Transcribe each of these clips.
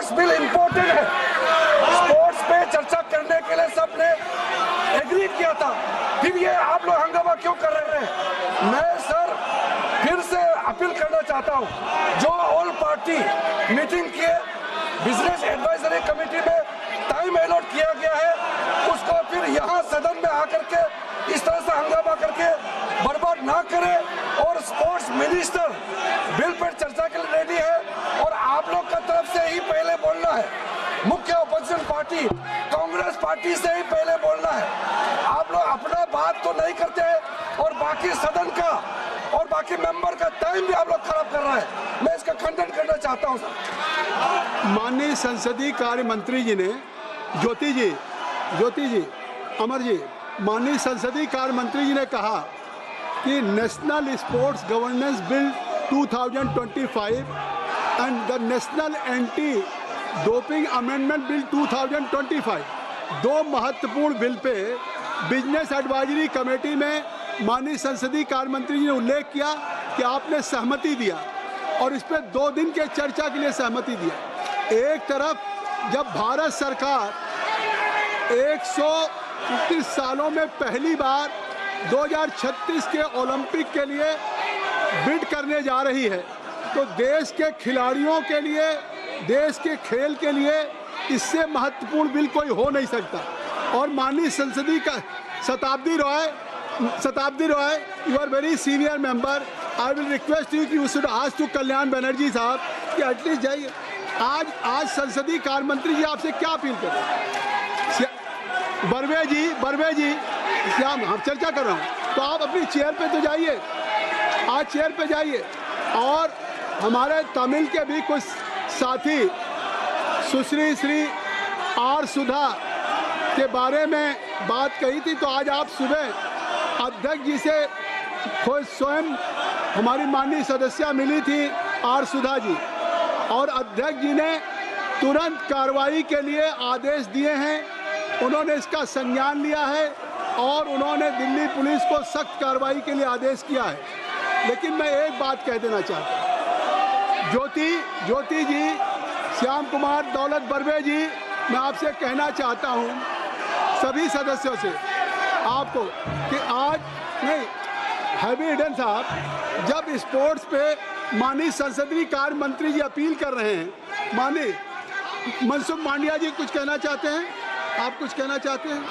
Sports bill important है। Sports पे चर्चा करने के लिए सबने एग्री किया था, फिर ये आप लोग हंगामा क्यों कर रहे हैं? मैं सर फिर से अपील करना चाहता हूँ, जो ऑल पार्टी मीटिंग के बिजनेस एडवाइजरी कमेटी में टाइम अलॉट किया गया है, उसको फिर यहाँ सदन में आकर के इस तरह से हंगामा करके बर्बाद ना करें। और स्पोर्ट्स मिनिस्टर बिल पर चर्चा के लिए रेडी है और आप लोग का तरफ से ही पहले बोलना है, मुख्य अपोजिशन पार्टी कांग्रेस पार्टी से ही पहले बोलना है। आप लोग अपना बात तो नहीं करते हैं और बाकी सदन का और बाकी मेंबर का टाइम भी आप लोग खराब कर रहा है। मैं इसका खंडन करना चाहता हूं सर। माननीय संसदीय कार्य मंत्री जी ने ज्योति जी अमर जी, माननीय संसदीय कार्य मंत्री जी ने कहा कि national sports governance bill 2025 and the national anti doping amendment bill 2025 दो महत्वपूर्ण bill pay business advisory committee में माननीय संसदीय कार्य मंत्री जी ने उल्लेख किया कि आपने सहमति दिया और इस पर 2 दिन के चर्चा के लिए सहमति दिया। एक तरफ जब भारत सरकार 130 सालों में पहली बार 2036 के ओलंपिक के लिए बिड करने जा रही है, तो देश के खिलाड़ियों के लिए, देश के खेल के लिए इससे महत्वपूर्ण बिल कोई हो नहीं सकता। और माननीय संसदीय का Shatabdi Roy, you are very senior member, I will request you कि you should ask to Kalyan Banerjee साहब कि एटलीस्ट जाइए। आज संसदीय कार्य मंत्री जी आपसे क्या अपील करें? बर्वे जी श्याम, हम चर्चा कर रहा हूँ, तो आप अपनी चेयर पे तो जाइए, आज चेयर पे जाइए। और हमारे तमिल के भी कुछ साथी सुश्री श्री आर सुधा के बारे में बात कही थी, तो आज आप सुबह अध्यक्ष जी से खुद स्वयं हमारी माननीय सदस्या मिली थी आर सुधा जी, और अध्यक्ष जी ने तुरंत कार्रवाई के लिए आदेश दिए हैं। उन्होंने इसका संज्ञान लिया है और उन्होंने दिल्ली पुलिस को सख्त कार्रवाई के लिए आदेश किया है। लेकिन मैं एक बात कह देना चाहता हूँ, ज्योति जी, श्याम कुमार, दौलत बर्वे जी, मैं आपसे कहना चाहता हूँ सभी सदस्यों से आपको कि आज नहीं, हैवी ईडन साहब, जब स्पोर्ट्स पे माननीय संसदीय कार्य मंत्री जी अपील कर रहे हैं, माननीय मनसुख मांडविया जी कुछ कहना चाहते हैं, आप कुछ कहना चाहते हैं?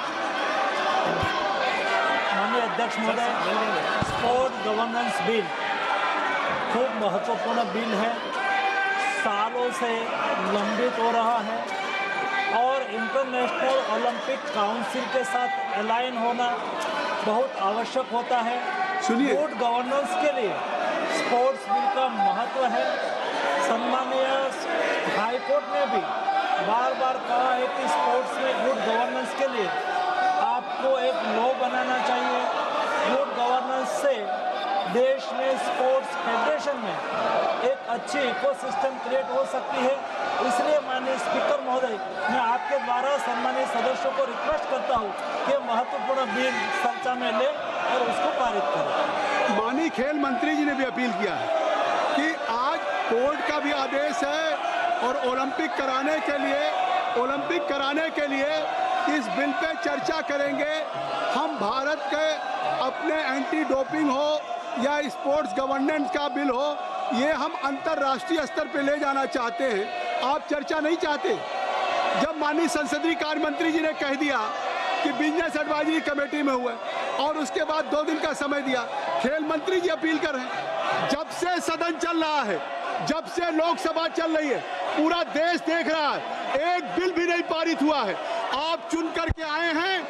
माननीय अध्यक्ष महोदय, स्पोर्ट गवर्नेंस बिल खूब महत्वपूर्ण बिल है, सालों से लंबित हो रहा है और इंटरनेशनल ओलंपिक काउंसिल के साथ अलाइन होना बहुत आवश्यक होता है। सुनिए, गुड गवर्नेंस के लिए स्पोर्ट्स बिल का महत्व है। सम्मानीय हाई कोर्ट ने भी बार बार कहा है कि स्पोर्ट्स में गुड गवर्नेंस के लिए आपको एक लॉ बनाना चाहिए। गुड गवर्नेंस से देश में स्पोर्ट्स फेडरेशन में एक अच्छी इकोसिस्टम क्रिएट हो सकती है। इसलिए माननीय स्पीकर महोदय, मैं आपके द्वारा सम्मानित सदस्यों को रिक्वेस्ट करता हूं कि महत्वपूर्ण बिल चर्चा में ले और उसको पारित करें। माननीय खेल मंत्री जी ने भी अपील किया है कि आज कोर्ट का भी आदेश है और ओलंपिक कराने के लिए इस बिल पे चर्चा करेंगे। हम भारत के अपने एंटी डोपिंग हो या स्पोर्ट्स गवर्नेंस का बिल हो, ये हम अंतर्राष्ट्रीय स्तर पे ले जाना चाहते हैं। आप चर्चा नहीं चाहते। जब माननीय संसदीय कार्य मंत्री जी ने कह दिया कि बिजनेस एडवाइजरी कमेटी में हुआ और उसके बाद 2 दिन का समय दिया, खेल मंत्री जी अपील कर रहे हैं। जब से सदन चल रहा है, जब से लोकसभा चल रही है, पूरा देश देख रहा है, एक बिल भी नहीं पारित हुआ है। आप चुन करके आए हैं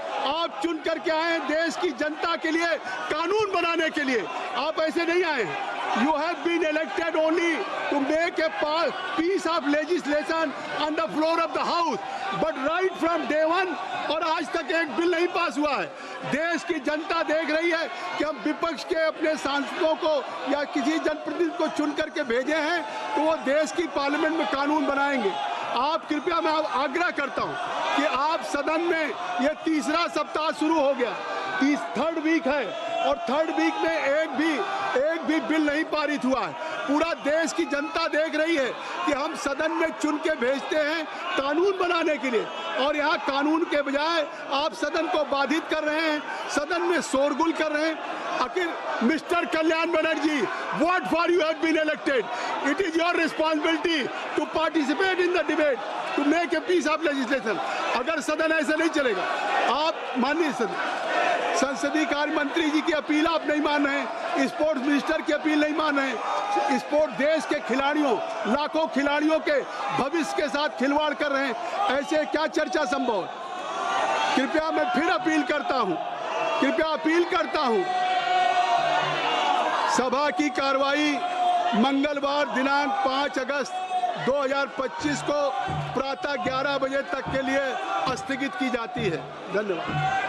देश की जनता के लिए, कानून बनाने के लिए। आप ऐसे नहीं आए हैं। You have been elected only to make a piece of legislation on the floor of the house, but right from day one, और आज तक एक बिल नहीं पास हुआ है। देश की जनता देख रही है कि हम विपक्ष के अपने सांसदों को या किसी जनप्रतिनिधि को चुन करके भेजे हैं, तो वो देश की पार्लियामेंट में कानून बनाएंगे। आप कृपया, मैं आग्रह करता हूं कि आप सदन में, ये तीसरा सप्ताह शुरू हो गया, 3rd वीक है और 3rd वीक में एक भी बिल नहीं पारित हुआ है। पूरा देश की जनता देख रही है कि हम सदन में चुन के भेजते हैं कानून बनाने के लिए, और यहाँ कानून के बजाय आप सदन को बाधित कर रहे हैं, सदन में शोरगुल कर रहे हैं। आखिर mister Kalyan Banerjee, what for you have been elected? It is your responsibility to participate in the debate, to make a piece of legislation. अगर सदन ऐसे नहीं चलेगा, आप माननीय संसदीय कार्य मंत्री जी की अपील आप नहीं मान रहे हैं, स्पोर्ट्स मिनिस्टर की अपील नहीं मान रहे हैं, स्पोर्ट्स देश के खिलाड़ियों, लाखों खिलाड़ियों के भविष्य के साथ खिलवाड़ कर रहे हैं, ऐसे क्या चर्चा संभव है? कृपया मैं फिर अपील करता हूं, सभा की कार्रवाई मंगलवार दिनांक 5 अगस्त 2025 को प्रातः 11 बजे तक के लिए स्थगित की जाती है। धन्यवाद।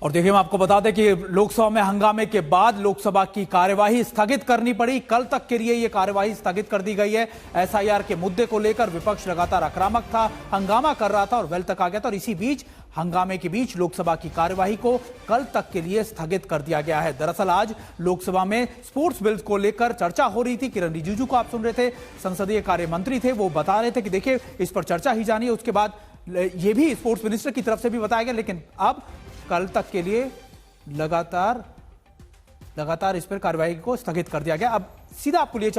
और देखिए, मैं आपको बता दें कि लोकसभा में हंगामे के बाद लोकसभा की कार्यवाही स्थगित करनी पड़ी। कल तक के लिए यह कार्यवाही स्थगित कर दी गई है। एसआईआर के मुद्दे को लेकर विपक्ष लगातार आक्रामक था, हंगामा कर रहा था और वेल तक आ गया था, और इसी बीच हंगामे के बीच लोकसभा की कार्यवाही को कल तक के लिए स्थगित कर दिया गया है। दरअसल आज लोकसभा में स्पोर्ट्स बिल को लेकर चर्चा हो रही थी। किरण रिजिजू को आप सुन रहे थे, संसदीय कार्य मंत्री थे, वो बता रहे थे कि देखिए इस पर चर्चा ही जानी है। उसके बाद ये भी स्पोर्ट्स मिनिस्टर की तरफ से भी बताया गया, लेकिन अब कल तक के लिए लगातार इस पर कार्यवाही को स्थगित कर दिया गया। अब सीधा आपको लिए